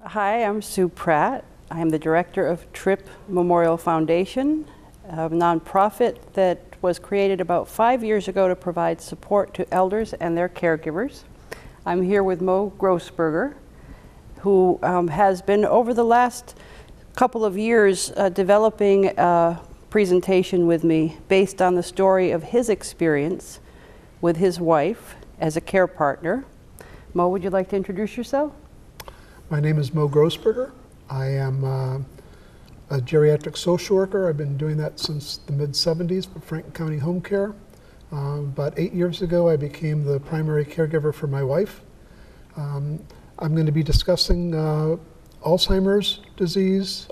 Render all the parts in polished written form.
Hi, I'm Sue Pratt. I am the director of TRIP Memorial Foundation, a nonprofit that was created about 5 years ago to provide support to elders and their caregivers. I'm here with Mo Grossberger, who has been over the last couple of years developing a presentation with me based on the story of his experience with his wife as a care partner. Mo, would you like to introduce yourself? My name is Mo Grossberger. I am a geriatric social worker. I've been doing that since the mid-70s for Franklin County Home Care. About 8 years ago, I became the primary caregiver for my wife. I'm going to be discussing Alzheimer's disease,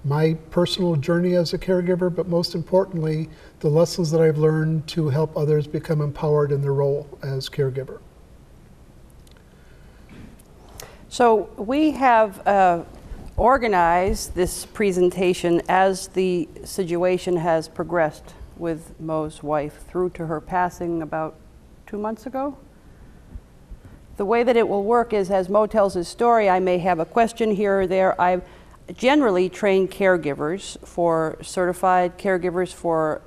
my personal journey as a caregiver, but most importantly, the lessons that I've learned to help others become empowered in their role as caregiver. So we have organized this presentation as the situation has progressed with Mo's wife through to her passing about 2 months ago. The way that it will work is, as Mo tells his story, I may have a question here or there. I generally train caregivers, for certified caregivers for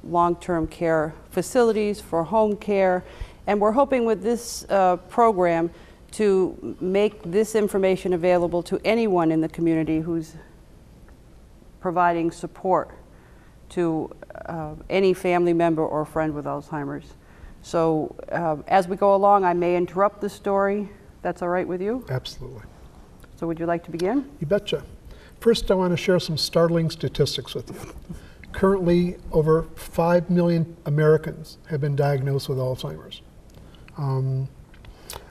long-term care facilities, for home care, and we're hoping with this program to make this information available to anyone in the community who's providing support to any family member or friend with Alzheimer's. So as we go along, I may interrupt the story. That's all right with you? Absolutely. So would you like to begin? You betcha. First, I want to share some startling statistics with you. Currently, over 5 million Americans have been diagnosed with Alzheimer's.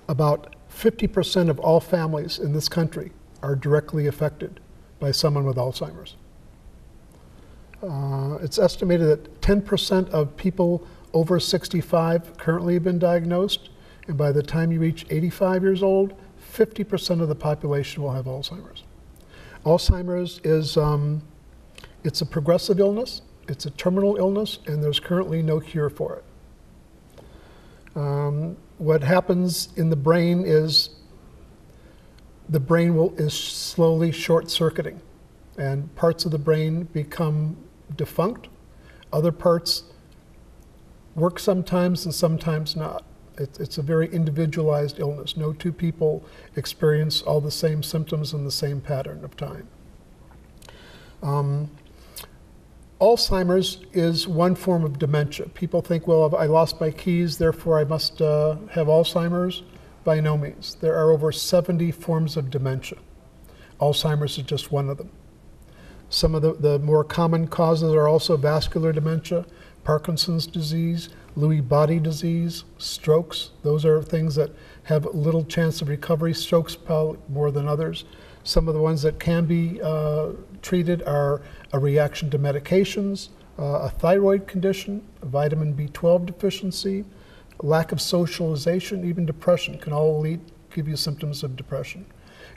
About 50% of all families in this country are directly affected by someone with Alzheimer's. It's estimated that 10% of people over 65 currently have been diagnosed, and by the time you reach 85 years old, 50% of the population will have Alzheimer's. Alzheimer's is it's a progressive illness, it's a terminal illness, and there's currently no cure for it. What happens in the brain is the brain is slowly short-circuiting, and parts of the brain become defunct. Other parts work sometimes and sometimes not. It's a very individualized illness. No two people experience all the same symptoms in the same pattern of time. Alzheimer's is one form of dementia. People think, well, I lost my keys, therefore I must have Alzheimer's. By no means. There are over 70 forms of dementia. Alzheimer's is just one of them. Some of the more common causes are also vascular dementia, Parkinson's disease, Lewy body disease, strokes. Those are things that have little chance of recovery. Strokes probably more than others. Some of the ones that can be treated are a reaction to medications, a thyroid condition, a vitamin B12 deficiency, lack of socialization, even depression can all give you symptoms of depression.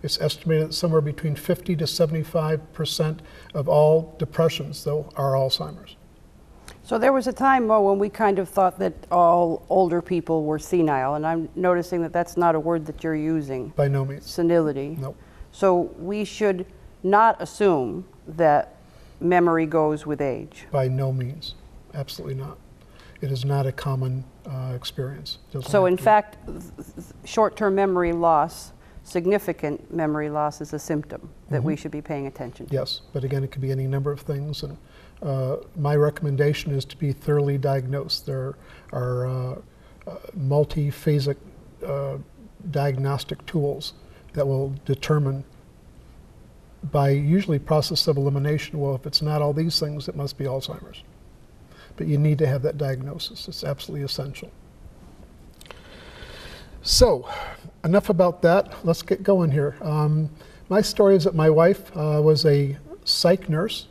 It's estimated that somewhere between 50 to 75% of all depressions, though, are Alzheimer's. So there was a time, Mo, when we kind of thought that all older people were senile, and I'm noticing that that's not a word that you're using. By no means. Senility. No. So we should not assume that memory goes with age. By no means. Absolutely not. It is not a common experience. So in fact, short-term memory loss, significant memory loss, is a symptom that we should be paying attention to. Yes, but again, it could be any number of things. And my recommendation is to be thoroughly diagnosed. There are multi-phasic diagnostic tools that will determine by usually process of elimination, well, if it's not all these things, it must be Alzheimer's. But you need to have that diagnosis. It's absolutely essential. So, enough about that. Let's get going here. My story is that my wife was a psych nurse,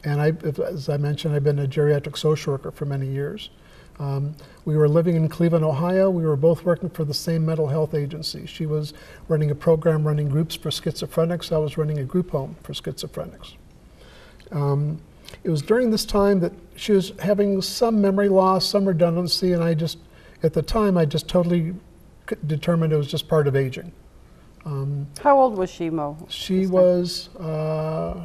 and as I mentioned, I've been a geriatric social worker for many years. We were living in Cleveland, Ohio. We were both working for the same mental health agency. She was running a program running groups for schizophrenics. I was running a group home for schizophrenics. It was during this time that she was having some memory loss, some redundancy, and at the time, I just totally determined it was just part of aging. How old was she, Mo? She was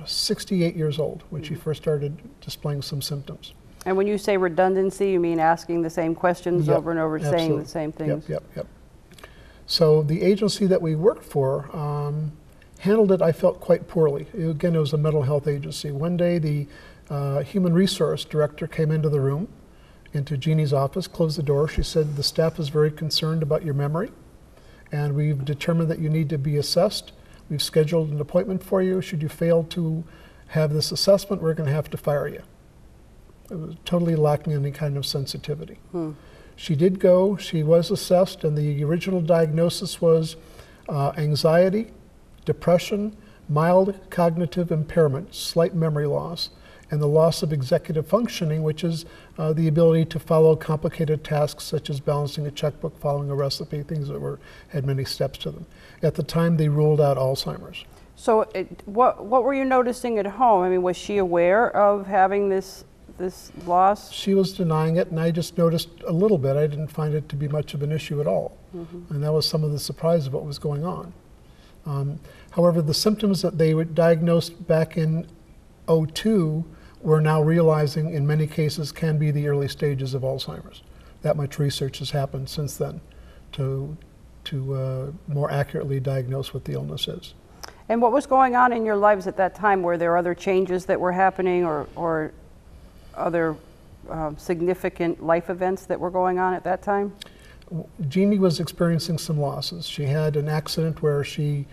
68 years old when she first started displaying some symptoms. And when you say redundancy, you mean asking the same questions Yep, over and over, absolutely. saying the same things? Yep. So the agency that we worked for handled it, I felt, quite poorly. Again, it was a mental health agency. One day, the human resource director came into the room, into Jeannie's office, closed the door. She said, "The staff is very concerned about your memory, and we've determined that you need to be assessed. We've scheduled an appointment for you. Should you fail to have this assessment, we're going to have to fire you." It was totally lacking any kind of sensitivity. She did go, she was assessed, and the original diagnosis was anxiety, depression, mild cognitive impairment, slight memory loss, and the loss of executive functioning, which is the ability to follow complicated tasks such as balancing a checkbook, following a recipe, things that had many steps to them. At the time, they ruled out Alzheimer's. So what were you noticing at home? I mean, was she aware of having this loss? She was denying it, and I just noticed a little bit. I didn't find it to be much of an issue at all. And that was some of the surprise of what was going on. However, the symptoms that they were diagnosed back in '02, we're now realizing in many cases can be the early stages of Alzheimer's. That much research has happened since then to more accurately diagnose what the illness is. And what was going on in your lives at that time? Were there other changes that were happening, or other significant life events that were going on at that time? Jeannie was experiencing some losses. She had an accident where she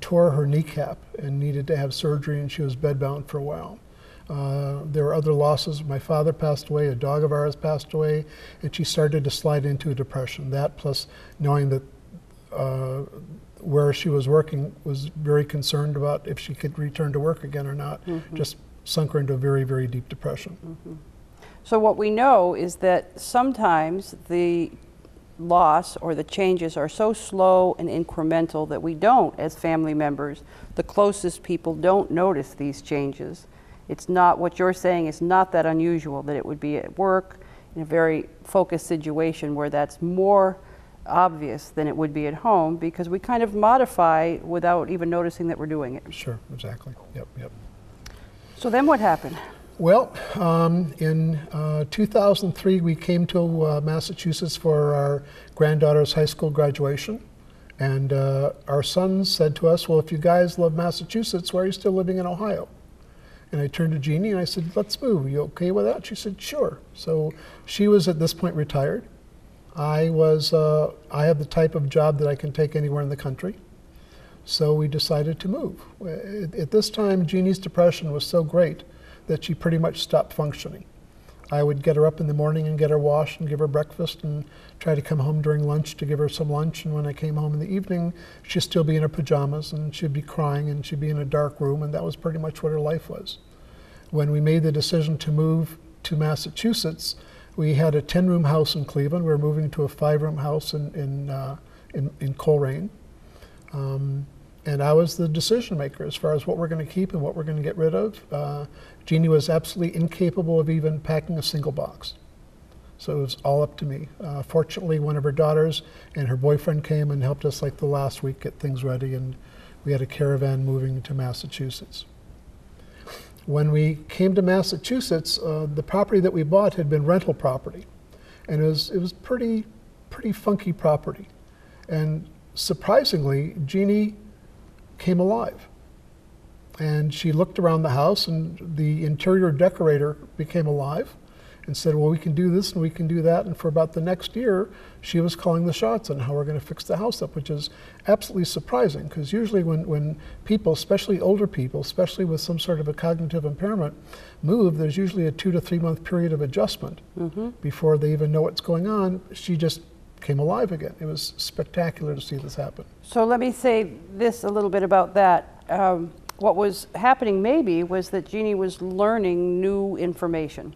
tore her kneecap and needed to have surgery, and she was bedbound for a while. There were other losses. My father passed away, a dog of ours passed away, and she started to slide into a depression. That, plus knowing that where she was working, was very concerned about if she could return to work again or not, just sunk her into a very, very deep depression. So what we know is that sometimes the loss or the changes are so slow and incremental that we don't, as family members, the closest people, don't notice these changes. It's not, what you're saying is not that unusual, that it would be at work in a very focused situation where that's more obvious than it would be at home, because we kind of modify without even noticing that we're doing it. Sure, exactly. Yep. So then what happened? Well, in 2003, we came to Massachusetts for our granddaughter's high school graduation. And our son said to us, "Well, if you guys love Massachusetts, why are you still living in Ohio?" And I turned to Jeannie and I said, "Let's move. Are you okay with that?" She said, "Sure." So she was at this point retired. I had the type of job that I can take anywhere in the country. So we decided to move. At this time, Jeannie's depression was so great that she pretty much stopped functioning. I would get her up in the morning and get her washed and give her breakfast and try to come home during lunch to give her some lunch. And when I came home in the evening, she'd still be in her pajamas and she'd be crying and she'd be in a dark room, and that was pretty much what her life was. When we made the decision to move to Massachusetts, we had a 10-room house in Cleveland. We were moving to a 5-room house in Coleraine. And I was the decision maker as far as what we're going to keep and what we're going to get rid of. Jeannie was absolutely incapable of even packing a single box. So it was all up to me. Fortunately, one of her daughters and her boyfriend came and helped us like the last week get things ready, and we had a caravan moving to Massachusetts. When we came to Massachusetts, the property that we bought had been rental property, and it was pretty funky property. And surprisingly, Jeannie came alive. And she looked around the house, and the interior decorator became alive and said, "Well, we can do this and we can do that." And for about the next year, she was calling the shots on how we're going to fix the house up, which is absolutely surprising, because usually when people, especially older people, especially with some sort of a cognitive impairment, move, there's usually a 2 to 3 month period of adjustment before they even know what's going on. She just came alive again. It was spectacular to see this happen. So let me say this a little bit about that. What was happening maybe was that Jeannie was learning new information.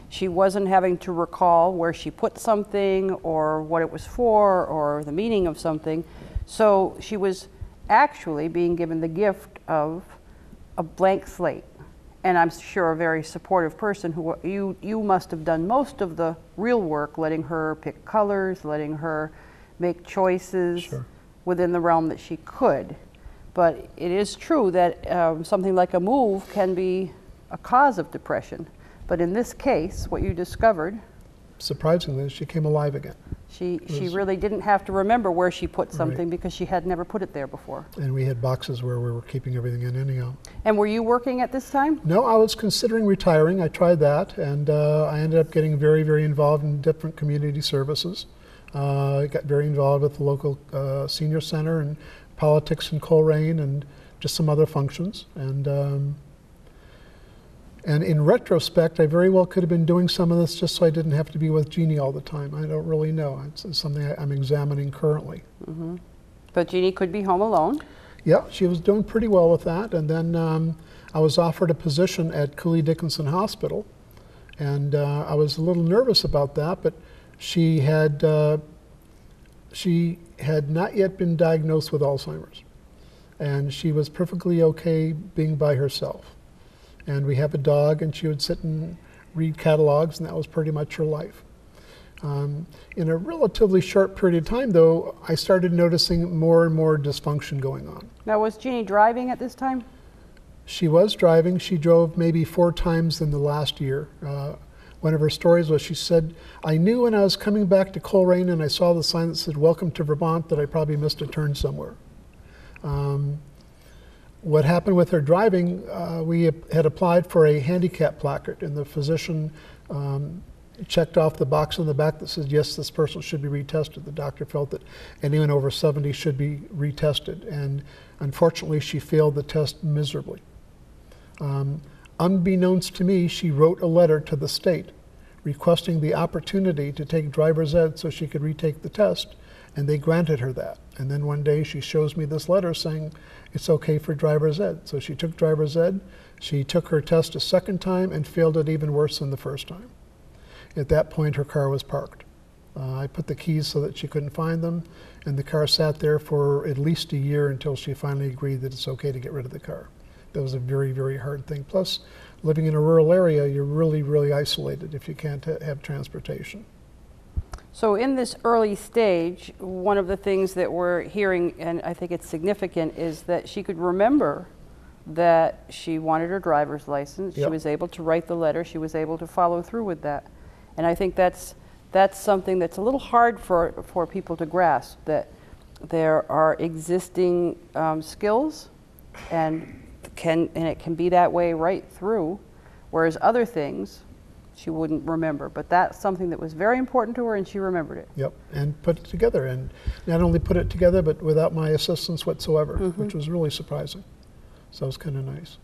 She wasn't having to recall where she put something or what it was for or the meaning of something. So she was actually being given the gift of a blank slate. And I'm sure a very supportive person who you must have done most of the real work, letting her pick colors, letting her make choices. Sure. within the realm that she could. But it is true that something like a move can be a cause of depression. But in this case, what you discovered, surprisingly, she came alive again. she really didn't have to remember where she put something because she had never put it there before. And we had boxes where we were keeping everything in anyhow. And were you working at this time? No, I was considering retiring. I tried that, and I ended up getting very, very involved in different community services. I got very involved with the local senior center and politics in Coleraine and just some other functions. And in retrospect, I very well could have been doing some of this just so I didn't have to be with Jeannie all the time. I don't really know. It's something I'm examining currently. Mm-hmm. But Jeannie could be home alone? Yeah, she was doing pretty well with that. And then I was offered a position at Cooley Dickinson Hospital. And I was a little nervous about that, but she had not yet been diagnosed with Alzheimer's. And she was perfectly okay being by herself. And we have a dog, and she would sit and read catalogs, and that was pretty much her life. In a relatively short period of time, though, I started noticing more and more dysfunction going on. Now, was Jeannie driving at this time? She was driving. She drove maybe 4 times in the last year. One of her stories was she said, I knew when I was coming back to Coleraine and I saw the sign that said, "Welcome to Vermont," that I probably missed a turn somewhere. What happened with her driving, we had applied for a handicap placard, and the physician checked off the box on the back that says, yes, this person should be retested. The doctor felt that anyone over 70 should be retested, and unfortunately she failed the test miserably. Unbeknownst to me, she wrote a letter to the state requesting the opportunity to take driver's ed so she could retake the test, and they granted her that. And then one day she shows me this letter saying it's okay for driver's ed. So she took driver's ed, she took her test a second time and failed it even worse than the first time. At that point, her car was parked. I put the keys so that she couldn't find them, and the car sat there for at least a year until she finally agreed that it's okay to get rid of the car. That was a very, very hard thing. Plus, living in a rural area, you're really, really isolated if you can't have transportation. So in this early stage, one of the things that we're hearing, and I think it's significant, is that she could remember that she wanted her driver's license. Yep. She was able to write the letter. She was able to follow through with that. And I think that's something that's a little hard for people to grasp, that there are existing skills, and it can be that way right through, whereas other things she wouldn't remember. But that's something that was very important to her, and she remembered it. Yep, and put it together, and not only put it together, but without my assistance whatsoever, which was really surprising. So it was kind of nice.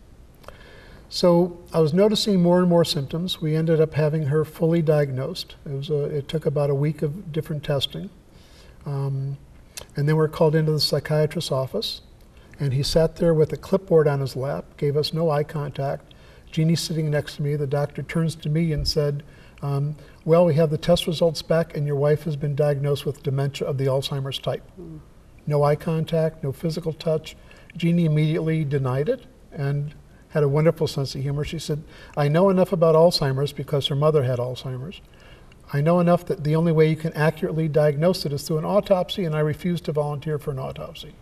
So I was noticing more and more symptoms. We ended up having her fully diagnosed. It took about a week of different testing. And then we were called into the psychiatrist's office, and he sat there with a clipboard on his lap, gave us no eye contact. Jeannie's sitting next to me. The doctor turns to me and said, well, we have the test results back, and your wife has been diagnosed with dementia of the Alzheimer's type. No eye contact, no physical touch. Jeannie immediately denied it and had a wonderful sense of humor. She said, I know enough about Alzheimer's because her mother had Alzheimer's. I know enough that the only way you can accurately diagnose it is through an autopsy, and I refuse to volunteer for an autopsy.